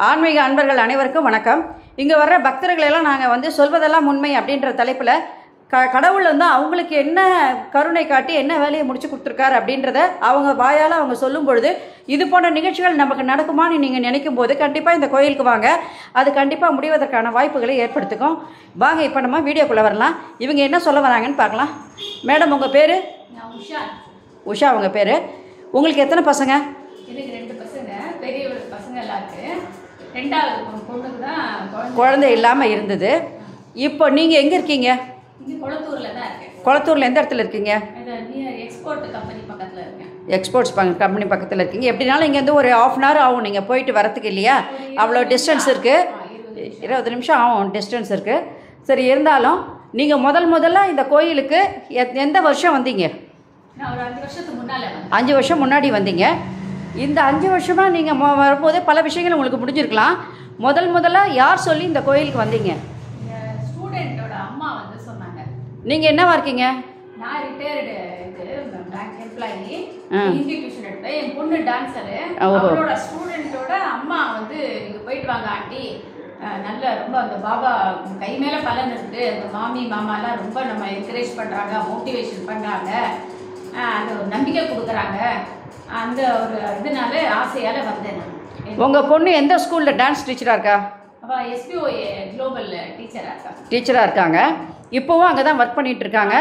ஆன்மீக அன்பர்கள் அனைவருக்கும் வணக்கம். இங்கே வர்ற பக்தர்களெல்லாம் நாங்கள் வந்து சொல்வதெல்லாம் உண்மை அப்படின்ற தலைப்பில் கடவுள் வந்து அவங்களுக்கு என்ன கருணை காட்டி என்ன வேலையை முடிச்சு கொடுத்துருக்காரு அப்படின்றத அவங்க வாயால் அவங்க சொல்லும் பொழுது இது போன்ற நிகழ்ச்சிகள் நமக்கு நடக்குமான்னு நீங்கள் நினைக்கும் போது கண்டிப்பாக இந்த கோயிலுக்கு வாங்க. அது கண்டிப்பாக முடிவதற்கான வாய்ப்புகளை ஏற்படுத்திக்கும். வாங்க இப்போ நம்ம வீடியோக்குள்ளே வரலாம். இவங்க என்ன சொல்ல வராங்கன்னு பார்க்கலாம். மேடம் உங்கள் பேர்? உஷா. உங்கள் பேர்? உங்களுக்கு எத்தனை பசங்க? எனக்கு 2 பசங்க. பெரிய பசங்க எல்லாம் இருக்கு. 2வது பொண்ணுக்கு தான் குழந்தை இல்லாமல் இருந்தது. இப்போ நீங்கள் எங்கே இருக்கீங்க? இங்கே குளத்தூரில் தான் இருக்கேன். குளத்தூரில் எந்த இடத்துல இருக்கீங்க? எக்ஸ்போர்ட் கம்பெனி பக்கத்தில் இருக்கேன். எக்ஸ்போர்ட்ஸ் கம்பெனி பக்கத்தில் இருக்கீங்க. எப்படினாலும் இங்கேருந்து ஒரு 1/2 hour ஆகும் நீங்கள் போயிட்டு வரத்துக்கு இல்லையா? அவ்வளோ டிஸ்டன்ஸ் இருக்குது. 20 நிமிஷம் ஆகும் டிஸ்டன்ஸ் இருக்குது. சரி, இருந்தாலும் நீங்கள் முதல்ல இந்த கோயிலுக்கு எந்த வருஷம் வந்தீங்க? நான் ஒரு 5 வருஷத்துக்கு முன்னால் 5 வருஷம் முன்னாடி வந்தீங்க. இந்த 5 வருஷமாக நீங்கள் வரும்போதே பல விஷயங்கள் உங்களுக்கு முடிஞ்சிருக்கலாம். முதல்ல யார் சொல்லி இந்த கோயிலுக்கு வந்தீங்க? ஸ்டூடெண்ட்டோட அம்மா வந்து சொன்னாங்க. நீங்கள் என்னவா இருக்கீங்க? நான் retired bank employee. Hindi tuition எடுப்பேன். என் பொண்ணு டான்ஸரு. அவளோட ஸ்டூடெண்ட்டோட அம்மா வந்து நீங்கள் போயிட்டு வாங்க ஆண்டி, நல்ல ரொம்ப அந்த பாபா கை மேலே பலன் இருக்குது, அந்த மாமி மாமாலாம் ரொம்ப நம்ம என்கரேஜ் பண்ணுறாங்க, மோட்டிவேஷன் பண்ணுறாங்க, அந்த ஒரு நம்பிக்கை கொடுக்குறாங்க, அந்த ஒரு இதனால ஆசையால் வந்தேன் நான். உங்கள் பொண்ணு எந்த ஸ்கூலில் டான்ஸ் டீச்சராக இருக்கா? அவள் SPOA குளோபல் டீச்சராக இருக்காங்க. இப்போவும் அங்கே தான் ஒர்க் பண்ணிகிட்டு இருக்காங்க.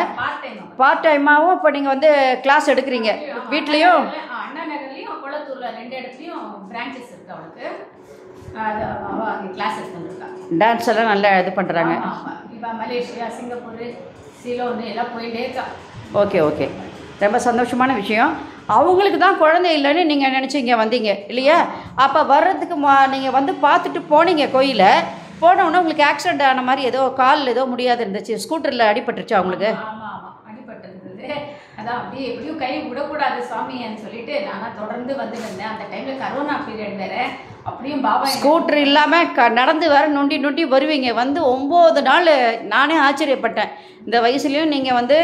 பார்ட் டைமாகவும் இப்போ நீங்கள் வந்து கிளாஸ் எடுக்கிறீங்க வீட்லேயும்? அண்ணா நகர்லேயும் குளத்தூரில் 2 இடத்துலையும் பிரான்ச்சஸ் இருக்குது அவளுக்கு. அவள் அங்கே கிளாஸ் எடுத்துருக்கா. டான்ஸ் எல்லாம் நல்லா இது பண்ணுறாங்க. இப்போ மலேசியா, சிங்கப்பூர், சிலோன்னு எல்லாம் போயிட்டே இருக்கா. ஓகே, ரொம்ப சந்தோஷமான விஷயம். அவங்களுக்கு தான் குழந்தை இல்லைன்னு நீங்கள் நினச்சிங்க வந்தீங்க இல்லையா? அப்போ வர்றதுக்கு நீங்கள் வந்து பார்த்துட்டு போனீங்க கோயிலை. போனவுடனே உங்களுக்கு ஆக்சிடென்ட் ஆன மாதிரி ஏதோ கால் ஏதோ முடியாது இருந்துச்சு, ஸ்கூட்டரில் அடிபட்டுருச்சு அவங்களுக்கு? ஆமாம் அடிபட்டுருந்தது. அதான் அப்படியே எப்படியும் கை விடக்கூடாது சாமின்னு சொல்லிட்டு நானும் தொடர்ந்து வந்துட்டு இருந்தேன். அந்த டைமில் கரோனா பீரியட் வேறு. அப்படியும் பாபா ஸ்கூட்டர் இல்லாமல் நடந்து வர நொண்டி வருவீங்க. வந்து 9 நாள் நானே ஆச்சரியப்பட்டேன். இந்த வயசுலேயும் நீங்கள் வந்து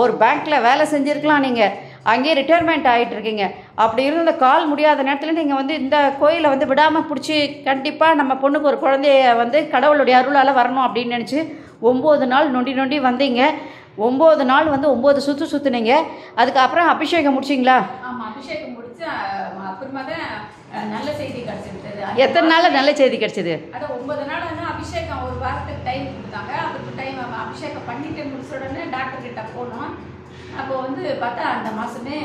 ஒரு பேங்க்கில் வேலை செஞ்சுருக்கலாம், நீங்கள் அங்கேயே ரிட்டையர்மெண்ட் ஆகிட்டு இருக்கீங்க. அப்படி இருந்த கால் முடியாத நேரத்தில் நீங்கள் வந்து இந்த கோயிலை வந்து விடாமல் பிடிச்சி கண்டிப்பாக நம்ம பொண்ணுக்கு ஒரு குழந்தைய வந்து கடவுளுடைய அருளால் வரணும் அப்படின்னு நினச்சி 9 நாள் நொண்டி வந்தீங்க. 9 நாள் வந்து 9 சுற்றுனீங்க. அதுக்கப்புறம் அபிஷேகம் முடிச்சிங்களா? ஆமாம், அபிஷேகம் முடிச்சு அப்புறமா தான் நல்ல செய்தி கிடச்சிருந்தது. எத்தனை நாள் நல்ல செய்தி கிடச்சிது? அது 9 நாள் வந்து அபிஷேகம் ஒரு வாரத்துக்கு டைம் கொடுத்தாங்க. அதுக்கு டைம் அபிஷேகம் பண்ணிட்டு முடிச்ச உடனே டாக்டர் கிட்ட போனோம். அப்போ வந்து பார்த்தா அந்த மாதமே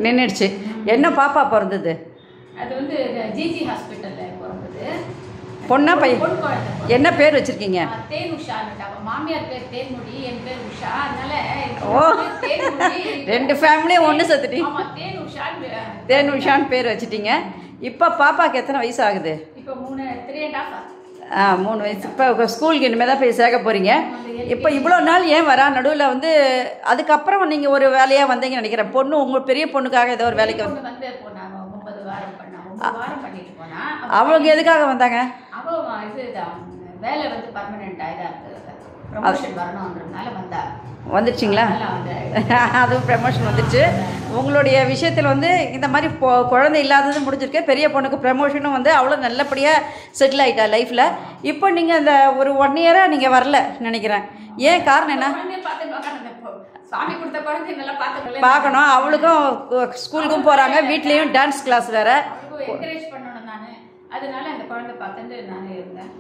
நின்றுடுச்சு. என்ன பாப்பா பிறந்தது? அது வந்து ஜிஜி ஹாஸ்பிட்டலில் பிறந்தது. பொண்ணா பையன்? பொன் குழந்தை. என்ன பேர் வச்சுருக்கீங்க? தேன் உஷான்னு. மாமியார் பேர் தேன்முடி, என் பேர் உஷா. அதனால தேன்முடி 2 ஃபேமிலியும் ஒன்று சேர்த்துட்டீங்க. ஆமாம், தேன் உஷான்னு. தேன் உஷான்னு பேர் வச்சுட்டீங்க. இப்போ பாப்பாவுக்கு எத்தனை வயசு ஆகுது? இப்போ 3.5. 3 வயசு. இப்போ ஸ்கூலுக்கு இனிமேல் தான் போய் சேர்க்க போகிறீங்க. இப்போ இவ்வளோ நாள் ஏன் வரா நடுவில் வந்து? அதுக்கப்புறம் நீங்கள் ஒரு வேலையாக வந்தீங்கன்னு நினைக்கிறேன். பொண்ணு உங்கள் பெரிய பொண்ணுக்காக ஏதோ ஒரு வேலைக்கு வந்து போனாங்க. 9 வாரம் பண்ணா, 9 வாரம் பண்ணிட்டு போனா. அவங்க எதுக்காக வந்தாங்க? அவள் இதுதான் வேலை வந்து பர்மனெண்ட் ஆகிதான் ப்ரமோஷன் வரணுன்றதுனால வந்தா. வந்துடுச்சிங்களா? அதுவும் ப்ரமோஷன் வந்துடுச்சு. உங்களுடைய விஷயத்தில் வந்து இந்த மாதிரி குழந்தை இல்லாதது முடிஞ்சிருக்கு. பெரிய பொண்ணுக்கு ப்ரமோஷனும் வந்து அவ்வளோ நல்லபடியாக செட்டில் ஆகிட்டா லைஃப்பில். இப்போ நீங்கள் இந்த ஒரு 1 இயராக நீங்கள் வரல நினைக்கிறேன். ஏன் காரணம் என்ன? சாமி கொடுத்த குழந்தை நல்லா பார்க்கணும். அவளுக்கும் ஸ்கூலுக்கும் போகிறாங்க, வீட்லேயும் டான்ஸ் கிளாஸ் வேறு. என்கரேஜ் பண்ணணும் நான். அதனால அந்த குழந்தை பார்த்துட்டு நானே இருந்தேன்.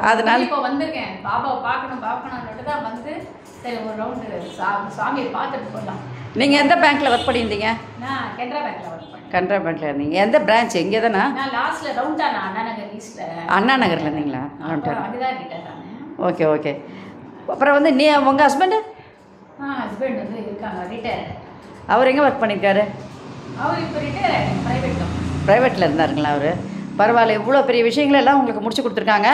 அதனால இப்போ வந்திருக்கேன். பாபாவை பார்க்கணும்னு தான் வந்து சரி ஒரு ரவுண்டு சாமியை பார்த்துட்டு போகலாம். நீங்கள் எந்த பேங்க்கில் ஒர்க் பண்ணியிருந்தீங்க? நான் கனரா பேங்க்கில் ஒர்க் பண்ணேன். கனரா பேங்க்கில் இருந்தீங்க. எந்த பிரான்ச்? எங்கே தானே? நான் லாஸ்ட்டில் ரவுண்டானா அண்ணா நகர் ஈஸ்ட்டில். அண்ணா நகரில் இருந்தீங்களா? அதுதான் ரிட்டையர் ஆனேன். ஓகே. அப்புறம் வந்து உங்கள் ஹஸ்பண்டு? ஹஸ்பண்ட் வந்து இருக்காங்க, ரிட்டையர். அவர் எங்கே ஒர்க் பண்ணியிருக்காரு? அவர் இப்போ ரிட்டையர் ப்ரைவேட்டில் இருந்தாருங்களா அவர்? பரவாயில்ல, இவ்வளோ பெரிய விஷயங்கள் எல்லாம் உங்களுக்கு முடிச்சு கொடுத்துருக்காங்க.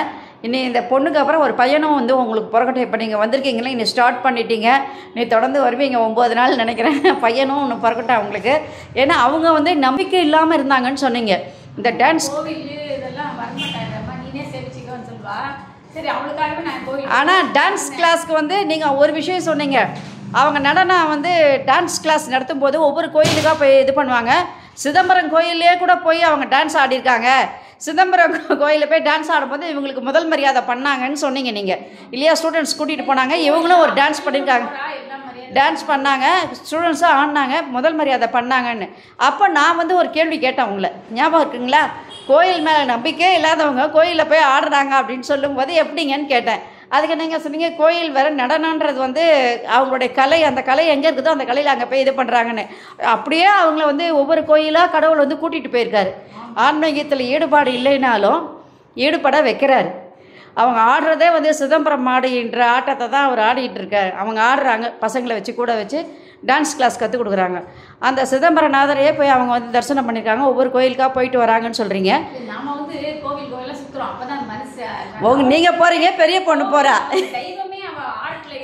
இனி இந்த பொண்ணுக்கு அப்புறம் ஒரு பையனும் வந்து உங்களுக்கு பிறக்கட்டும். இப்போ நீங்கள் வந்திருக்கீங்களே, இனி ஸ்டார்ட் பண்ணிட்டீங்க, நீ தொடர்ந்து வருவீங்க 9 நாள் நினைக்கிறேன். பையனும் ஒன்று பிறக்கட்டும் அவங்களுக்கு. ஏன்னா அவங்க வந்து நம்பிக்கை இல்லாமல் இருந்தாங்கன்னு சொன்னீங்க. இந்த டான்ஸ் கோவில் இதெல்லாம் வரமாட்டாங்கம்மா, நீனே சேவிச்சிக்கோன்னு சொல்வா. சரி, அவளுக்காகவே நான் கோவில். ஆனால் டான்ஸ் கிளாஸ்க்கு வந்து நீங்கள் ஒரு விஷயம் சொன்னீங்க. அவங்க நடனம் வந்து டான்ஸ் கிளாஸ் நடத்தும் போது ஒவ்வொரு கோயிலுக்காக போய் இது பண்ணுவாங்க. சிதம்பரம் கோயிலே கூட போய் அவங்க டான்ஸ் ஆடிருக்காங்க. சிதம்பரம் கோயிலில் போய் டான்ஸ் ஆடும்போது இவங்களுக்கு முதல் மரியாதை பண்ணாங்கன்னு சொன்னீங்க நீங்கள் இல்லையா? ஸ்டூடெண்ட்ஸ் கூட்டிகிட்டு போனாங்க, இவங்களும் ஒரு டான்ஸ் பண்ணியிருக்காங்க, டான்ஸ் பண்ணாங்க, ஸ்டூடெண்ட்ஸும் ஆடினாங்க, முதல் மரியாதை பண்ணாங்கன்னு. அப்போ நான் வந்து ஒரு கேள்வி கேட்டேன் உங்களை, ஞாபகம் இருக்குங்களா? கோயில் மேலே நம்பிக்கை இல்லாதவங்க கோயிலில் போய் ஆடுறாங்க அப்படின்னு சொல்லும்போது எப்படிங்கன்னு கேட்டேன். அதுக்கு நீங்கள் சொன்னீங்க கோயில் வேறு நடனன்றது வந்து அவங்களுடைய கலை, அந்த கலை எங்கே இருக்குதோ அந்த கலையில் அங்கே போய் இது பண்ணுறாங்கன்னு. அப்படியே அவங்கள வந்து ஒவ்வொரு கோயிலாக கடவுள் வந்து கூட்டிகிட்டு போயிருக்காரு. ஆன்மீகத்தில் ஈடுபாடு இல்லைனாலும் ஈடுபட வைக்கிறாரு. அவங்க ஆடுறதே வந்து சிதம்பரம் ஆடுகின்ற ஆட்டத்தை தான் அவர் ஆடிட்டு இருக்கார். அவங்க ஆடுறாங்க, பசங்களை வச்சு கூட வச்சு டான்ஸ் கிளாஸ் கற்றுக் கொடுக்குறாங்க. அந்த சிதம்பரநாதரையே போய் அவங்க வந்து தரிசனம் பண்ணியிருக்காங்க, ஒவ்வொரு கோயிலுக்காக போயிட்டு வராங்கன்னு சொல்கிறீங்க. நீங்கள் போகிறீங்க, பெரிய பொண்ணு போகிறா,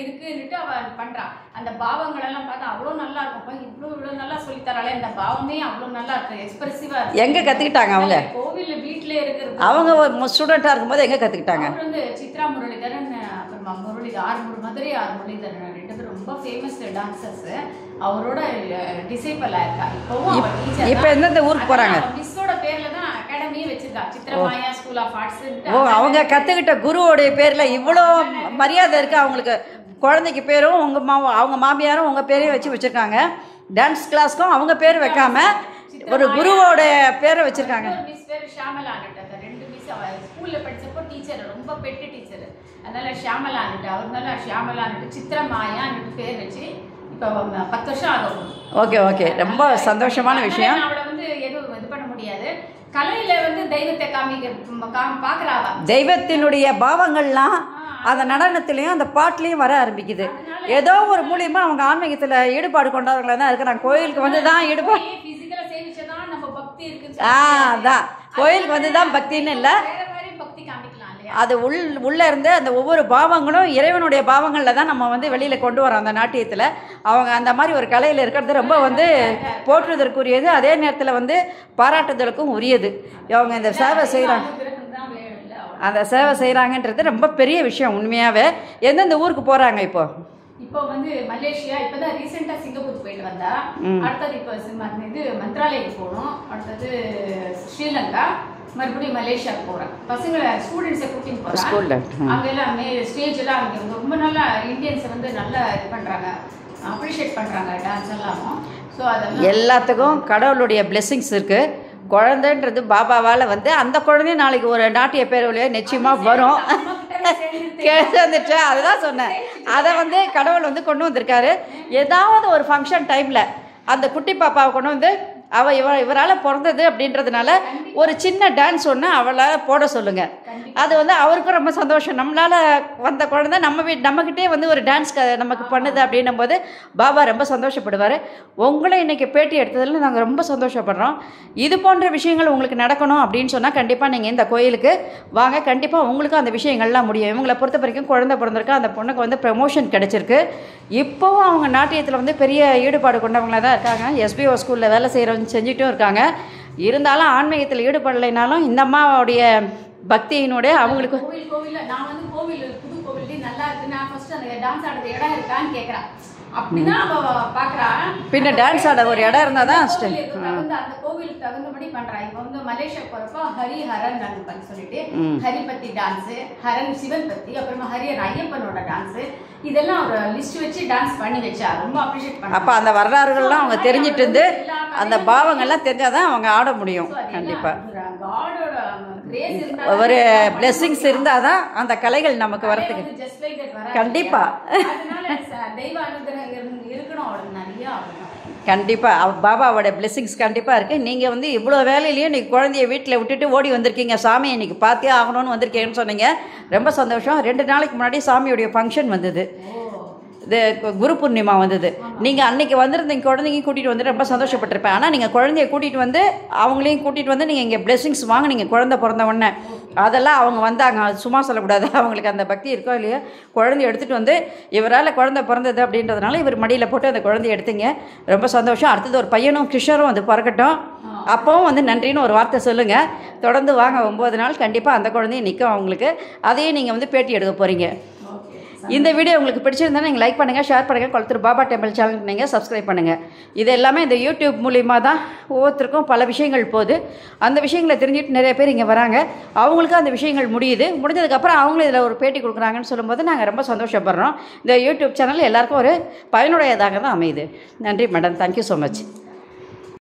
இருக்குன்னுட்டு அவ பண்றா. அந்த பாவங்கள் எல்லாம் பார்த்தா அவ்வளோ நல்லா இருக்கும். இவ்வளோ நல்லா சொல்லித்தராளே, அந்த பாவமே அவ்வளோ நல்லா இருக்கு, எக்ஸ்பிரசிவா இருக்கு. எங்க கத்துக்கிட்டாங்க அவங்க? கோவில்ல வீட்டிலே இருக்கிறது. அவங்க ஸ்டூடெண்டா இருக்கும்போது எங்க கத்துக்கிட்டாங்க? அவர் வந்து சித்ரா முரளிதரன், அப்புறமா முரளிதர், மதுரை ஆர் முரளிதரன், ரெண்டு பேரும் ரொம்ப ஃபேமஸ் டான்சர்ஸ். அவரோட டிசைபிள் ஆயிருக்கா. இப்போ எந்தெந்த ஊருக்கு போறாங்க? மிஸ்ஸோட பேர்ல தான் அகாடமியே வச்சிருக்கா, சித்ரமாயா ஸ்கூல் ஆஃப் ஆர்ட்ஸ். ஓ, அவங்க கத்துக்கிட்ட குருவோடைய பேர்ல இவ்வளோ மரியாதை இருக்கு அவங்களுக்கு. குழந்தைக்கு பேரும் அவங்க மாமியாரும் உங்கள் பேரையும் வச்சுருக்காங்க. டான்ஸ் கிளாஸ்க்கும் அவங்க பேர் வைக்காம ஒரு குருவோட பேரை வச்சுருக்காங்க. மிஸ் பேர் ஷியாமலான்ட்டு, ரெண்டு மிஸ் ஸ்கூலில் படித்தப்போ டீச்சர், ரொம்ப பெட்டு டீச்சர், அதனால ஷியாமலான்ட்டு, அவர்னால ஷியாமலான்ட்டு சித்ரமாயான்னு பேர் வச்சு இப்போ 10 வருஷம் ஆகும். ஓகே ஓகே, ரொம்ப சந்தோஷமான விஷயம். அவளை வந்து எதுவும் இது பண்ண முடியாது. கலையில வந்து தெய்வத்தை பார்க்குறாங்க, தெய்வத்தினுடைய பாவங்கள்லாம் அந்த நடனத்திலையும் அந்த பாட்டுலையும் வர ஆரம்பிக்குது. ஏதோ ஒரு மூலியமா அவங்க ஆன்மீகத்தில் ஈடுபாடு கொண்டவங்கள தான் இருக்கிறாங்க. கோயிலுக்கு வந்து தான் ஈடுபாடு, அதான் கோயிலுக்கு வந்து தான் பக்தின்னு இல்லை, அது உள்ளே இருந்து அந்த ஒவ்வொரு பாவங்களும் இறைவனுடைய பாவங்களில் தான் நம்ம வந்து வெளியில் கொண்டு வரோம். அந்த நாட்டியத்தில் அவங்க அந்த மாதிரி ஒரு கலையில் இருக்கிறது ரொம்ப வந்து போற்றுவதற்குரியது, அதே நேரத்தில் வந்து பாராட்டுதலுக்கும் உரியது. அவங்க இந்த சேவை செய்கிறாங்க, அந்த சேவை செய்கிறாங்கன்றது ரொம்ப பெரிய விஷயம் உண்மையாகவே. எந்தெந்த ஊருக்கு போகிறாங்க இப்போ? இப்போ வந்து மலேசியா, இப்போதான் ரீசெண்டாக சிங்கப்பூர் போயிட்டு வந்தா. அடுத்தது இப்போ இது மந்த்ராலயம் போகணும், அடுத்தது ஸ்ரீலங்கா, மறுபடியும் மலேசியாவுக்கு போகிறேன். பசங்களை ஸ்டூடெண்ட்ஸை கூட்டின்னு போகிறேன். அங்கெல்லாம் ஸ்டேஜ் எல்லாம் அங்கே ரொம்ப நல்லா இந்தியன்ஸை வந்து நல்லா இது பண்ணுறாங்க, அப்ரிஷியேட் பண்ணுறாங்க டான்ஸ் எல்லாமும். ஸோ அதெல்லாம் எல்லாத்துக்கும் கடவுளுடைய பிளெஸிங்ஸ் இருக்குது. குழந்தைன்றது பாபாவால் வந்து அந்த குழந்தையும் நாளைக்கு ஒரு நாட்டிய பேரவையிலே நிச்சயமாக வரும். வந்துட்டு அதுதான் சொன்னேன், அதை வந்து கடவுள் வந்து கொண்டு வந்திருக்காரு. ஏதாவது ஒரு ஃபங்க்ஷன் டைமில் அந்த குட்டி பாப்பாவை கொண்டு வந்து இவரால் பிறந்தது அப்படின்றதுனால ஒரு சின்ன டான்ஸ் ஒன்று அவளால் போட சொல்லுங்கள். அது வந்து அவருக்கும் ரொம்ப சந்தோஷம். நம்மளால் வந்த குழந்தை நம்மக்கிட்டே வந்து ஒரு டான்ஸ் நமக்கு பண்ணுது அப்படின்னும் போது பாபா ரொம்ப சந்தோஷப்படுவார். உங்களை இன்றைக்கி பேட்டி எடுத்ததில் நாங்கள் ரொம்ப சந்தோஷப்படுறோம். இது போன்ற விஷயங்கள் உங்களுக்கு நடக்கணும் அப்படின்னு சொன்னால் கண்டிப்பாக நீங்கள் இந்த கோயிலுக்கு வாங்க, கண்டிப்பாக உங்களுக்கும் அந்த விஷயங்கள்லாம் முடியும். இவங்களை பொறுத்த வரைக்கும் குழந்தை பிறந்திருக்கு, அந்த பொண்ணுக்கு வந்து ப்ரமோஷன் கிடச்சிருக்கு. இப்போவும் அவங்க நாட்டியத்தில் வந்து பெரிய ஈடுபாடு கொண்டவங்களாக தான் இருக்காங்க. SBO ஸ்கூலில் வேலை செய்கிறவங்க செஞ்சுட்டும் இருக்காங்க. இருந்தாலும் ஆன்மீகத்தில் ஈடுபடலைனாலும் இந்த அம்மாவுடைய பக்தியினுடைய அவங்களுக்கு கோவில் நான் வந்து கோவில் புது கோவில் நல்லா இருக்கு, நான் ஃபர்ஸ்ட் அந்த டான்ஸ் ஆடுற இடம் இருக்கான்னு கேட்குறேன். அப்படிதான் அவ பாக்குறா. பின்ன டான்ஸ் ஆட ஒரு இடம் இருந்தா தான் அந்த கோவிலுக்கு தகுந்தபடி பண்றா. இப்போ வந்து மலேசியா போறப்போ ஹரி ஹரன் பண்ணி சொல்லிட்டு ஹரி பத்தி டான்ஸ், ஹரன் சிவன் பத்தி, அப்புறமா ஹரியன் ஐயப்பனோட டான்ஸ், இதெல்லாம் ஒரு லிஸ்ட் வச்சு டான்ஸ் பண்ணி வச்சா. ரொம்ப அப்ரிஷியேட் பண்ணா. அப்ப அந்த வரலாறுகள்லாம் அவங்க தெரிஞ்சிட்டு இருந்து அந்த பாவங்கள்லாம் தெரிஞ்சாதான் அவங்க ஆட முடியும். கண்டிப்பா ஒரு பிளெஸிங்ஸ் இருந்தாதான் அந்த கலைகள் நமக்கு வரதுக்கு. கண்டிப்பா கண்டிப்பாக பாபாவோட பிளெஸிங்ஸ் கண்டிப்பாக இருக்குது. நீங்கள் வந்து இவ்வளோ வேலையிலையும் இன்றைக்கி குழந்தைய வீட்டில் விட்டுட்டு ஓடி வந்திருக்கீங்க, சாமியை இன்றைக்கி பார்த்தே ஆகணும்னு வந்திருக்கீங்கன்னு சொன்னீங்க. ரொம்ப சந்தோஷம். 2 நாளைக்கு முன்னாடி சாமியுடைய ஃபங்க்ஷன் வந்தது, இது குரு பூர்ணிமா வந்தது. நீங்கள் அன்றைக்கி வந்திருந்தீங்க, குழந்தைங்க கூட்டிகிட்டு வந்து ரொம்ப சந்தோஷப்பட்டிருப்பேன். ஆனால் நீங்கள் குழந்தைய கூட்டிகிட்டு வந்து அவங்களையும் கூட்டிகிட்டு வந்து நீங்கள் இங்கே பிளெஸிங்ஸ் வாங்க, நீங்கள் குழந்தை பிறந்த உடனே அதெல்லாம் அவங்க வந்தாங்க. சும்மா சொல்லக்கூடாது, அவங்களுக்கு அந்த பக்தி இருக்கோ இல்லையோ. குழந்தைய எடுத்துகிட்டு வந்து இவரால் குழந்தை பிறந்தது அப்படின்றதுனால இவர் மடியில் போட்டு அந்த குழந்தைய எடுத்தீங்க. ரொம்ப சந்தோஷம். அடுத்தது ஒரு பையனும் கிருஷ்ணரும் வந்து பிறக்கட்டும். அப்போவும் வந்து நன்றின்னு ஒரு வார்த்தை சொல்லுங்கள். தொடர்ந்து வாங்க, 9 நாள் கண்டிப்பாக அந்த குழந்தையும் நிற்கும் அவங்களுக்கு. அதையும் நீங்கள் வந்து பேட்டி எடுக்க போகிறீங்க. இந்த வீடியோ உங்களுக்கு பிடிச்சிருந்தா நீங்கள் லைக் பண்ணுங்கள், ஷேர் பண்ணுங்கள், கொளத்தூர் பாபா டெம்பிள் சேனலுக்கு நீங்கள் சப்ஸ்கிரைப் பண்ணுங்கள். இது எல்லாமே இந்த யூடியூப் மூலிமா தான் ஒவ்வொருத்தருக்கும் பல விஷயங்கள் போகுது. அந்த விஷயங்களை தெரிஞ்சுட்டு நிறைய பேர் இங்கே வராங்க. அவங்களுக்கு அந்த விஷயங்கள் முடிஞ்சதுக்கப்புறம் அவங்களும் இதில் ஒரு பேட்டி கொடுக்குறாங்கன்னு சொல்லும்போது நாங்கள் ரொம்ப சந்தோஷப்படுறோம். இந்த யூடியூப் சேனல் எல்லாருக்கும் ஒரு பயனுடையதாக தான் அமையுது. நன்றி மேடம், தேங்க்யூ ஸோ மச்.